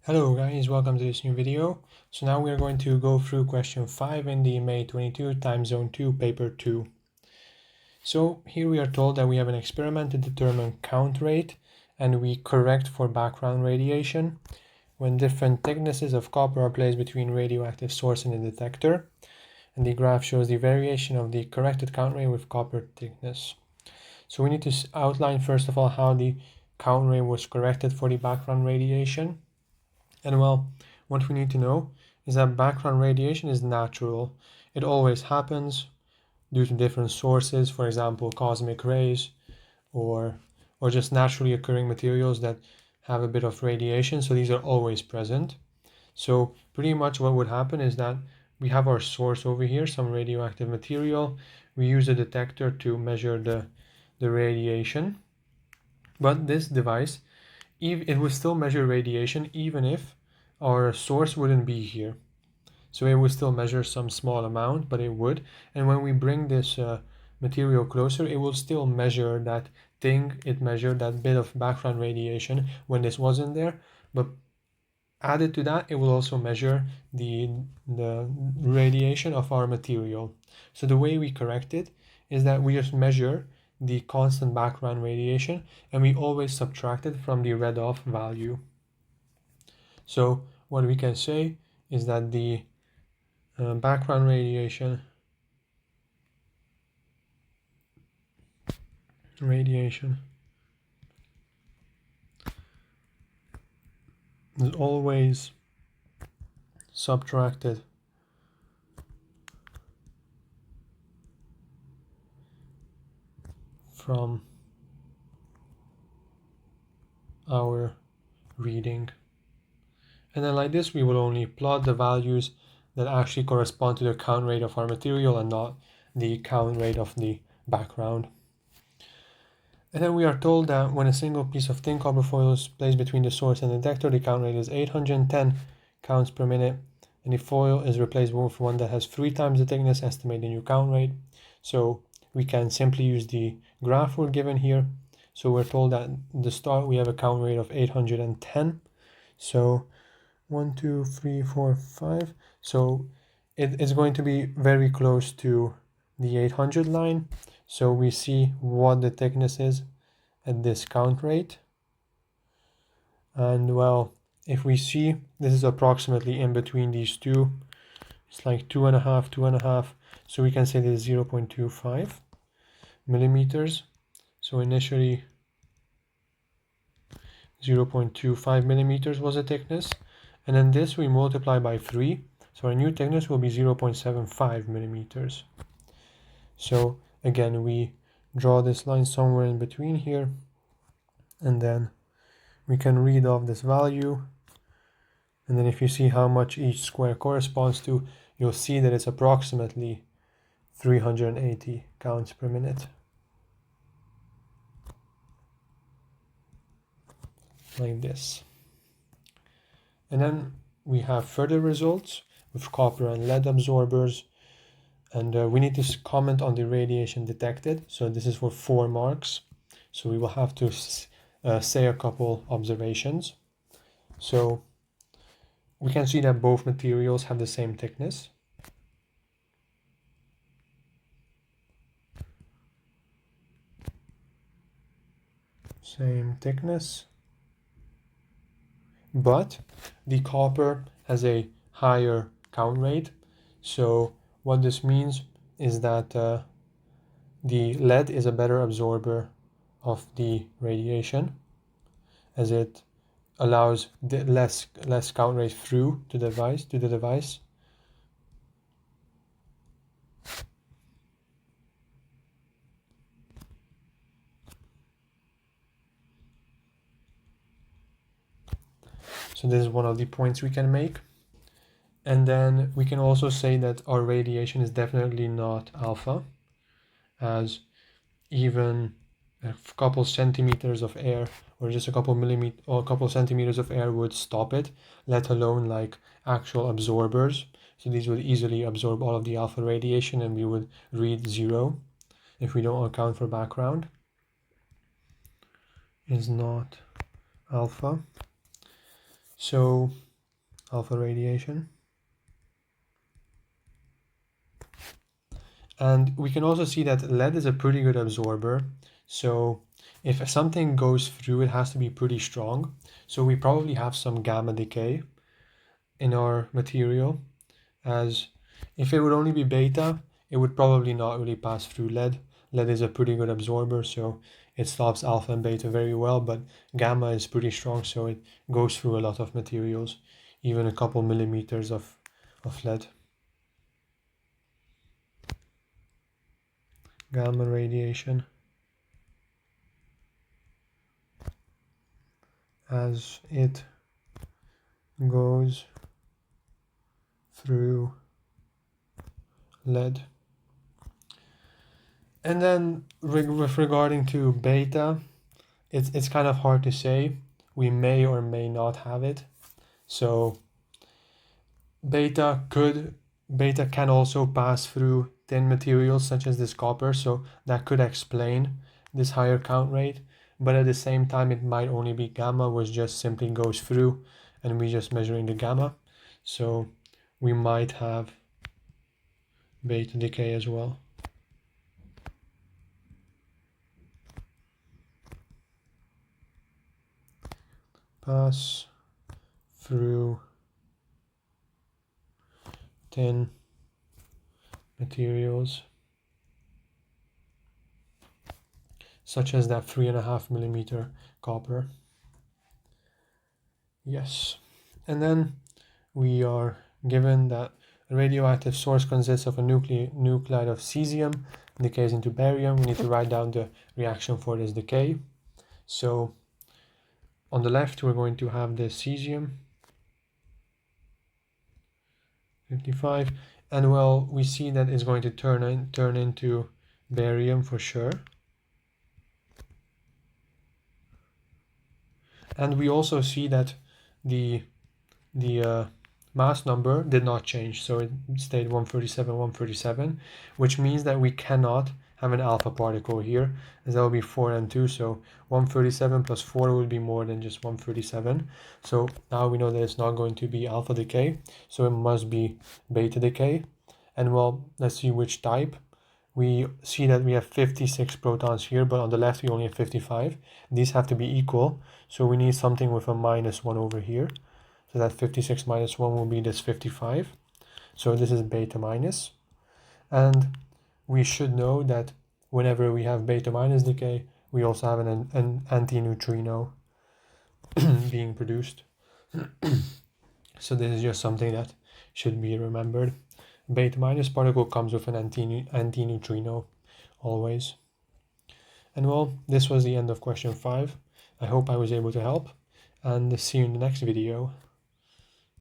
Hello guys, welcome to this new video. So now we are going to go through question 5 in the May 22 time zone 2 paper 2. So here we are told that we have an experiment to determine count rate and we correct for background radiation when different thicknesses of copper are placed between radioactive source and the detector. And the graph shows the variation of the corrected count rate with copper thickness. So we need to outline first of all how the count rate was corrected for the background radiation. And well, what we need to know is that background radiation is natural. It always happens due to different sources, for example, cosmic rays or just naturally occurring materials that have a bit of radiation. So these are always present. So pretty much what would happen is that we have our source over here, some radioactive material. We use a detector to measure the radiation. But this device, it will still measure radiation even if our source wouldn't be here. So it would still measure some small amount, but it would. And when we bring this material closer, it will still measure that thing. It measured that bit of background radiation when this wasn't there. But added to that, it will also measure the radiation of our material. So the way we correct it is that we just measure the constant background radiation and we always subtract it from the read off value. So what we can say is that the background radiation is always subtracted from our reading. And then like this, we will only plot the values that actually correspond to the count rate of our material and not the count rate of the background. And then we are told that when a single piece of thin copper foil is placed between the source and the detector, the count rate is 810 counts per minute, and the foil is replaced with one that has 3 times the thickness. Estimate the new count rate. So we can simply use the graph we're given here. So we're told that at the start we have a count rate of 810. So 1, 2, 3, 4, 5. So it is going to be very close to the 800 line. So we see what the thickness is at this count rate. And well, if we see this is approximately in between these two, it's like 2.5, 2.5. So we can say this is 0.25 millimeters. So initially 0.25 millimeters was the thickness. And then this we multiply by 3. So our new thickness will be 0.75 millimeters. So again, we draw this line somewhere in between here. And then we can read off this value. And then if you see how much each square corresponds to, you'll see that it's approximately 380 counts per minute. Like this. And then we have further results with copper and lead absorbers. And we need to comment on the radiation detected. So this is for 4 marks. So we will have to say a couple observations. So we can see that both materials have the same thickness. Same thickness. But the copper has a higher count rate. So what this means is that the lead is a better absorber of the radiation, as it allows the less count rate through to the device. So this is one of the points we can make. And then we can also say that our radiation is definitely not alpha, as even a couple centimeters of air or just a couple millimeters or a couple centimeters of air would stop it, let alone like actual absorbers. So these would easily absorb all of the alpha radiation and we would read 0 if we don't account for background. Is not alpha. So alpha radiation. And we can also see that lead is a pretty good absorber. So if something goes through, it has to be pretty strong. So we probably have some gamma decay in our material, as if it would only be beta, it would probably not really pass through lead. Lead is a pretty good absorber, so it stops alpha and beta very well, but gamma is pretty strong, so it goes through a lot of materials, even a couple millimeters of lead. Gamma radiation, as it goes through lead. And then with regarding to beta, it's kind of hard to say. We may or may not have it. So beta can also pass through thin materials such as this copper, so that could explain this higher count rate. But at the same time, it might only be gamma, which just simply goes through, and we just measuring the gamma. So we might have beta decay as well. Pass through thin materials such as that 3.5 millimeter copper. Yes. And then we are given that a radioactive source consists of a nuclide of cesium, decays into barium. We need to write down the reaction for this decay. So on the left, we're going to have the cesium, 55, and well, we see that it's going to turn into barium for sure. And we also see that the mass number did not change, so it stayed 137, 137, which means that we cannot have an alpha particle here, as that will be 4 and 2, so 137 plus 4 will be more than just 137. So now we know that it's not going to be alpha decay, so it must be beta decay. And well, let's see which type. We see that we have 56 protons here, but on the left we only have 55. These have to be equal, so we need something with a -1 over here. So that 56 minus 1 will be this 55. So this is beta minus. And we should know that whenever we have beta minus decay, we also have an antineutrino being produced. So this is just something that should be remembered. Beta minus particle comes with an antineutrino always. And well, this was the end of question 5. I hope I was able to help, and see you in the next video.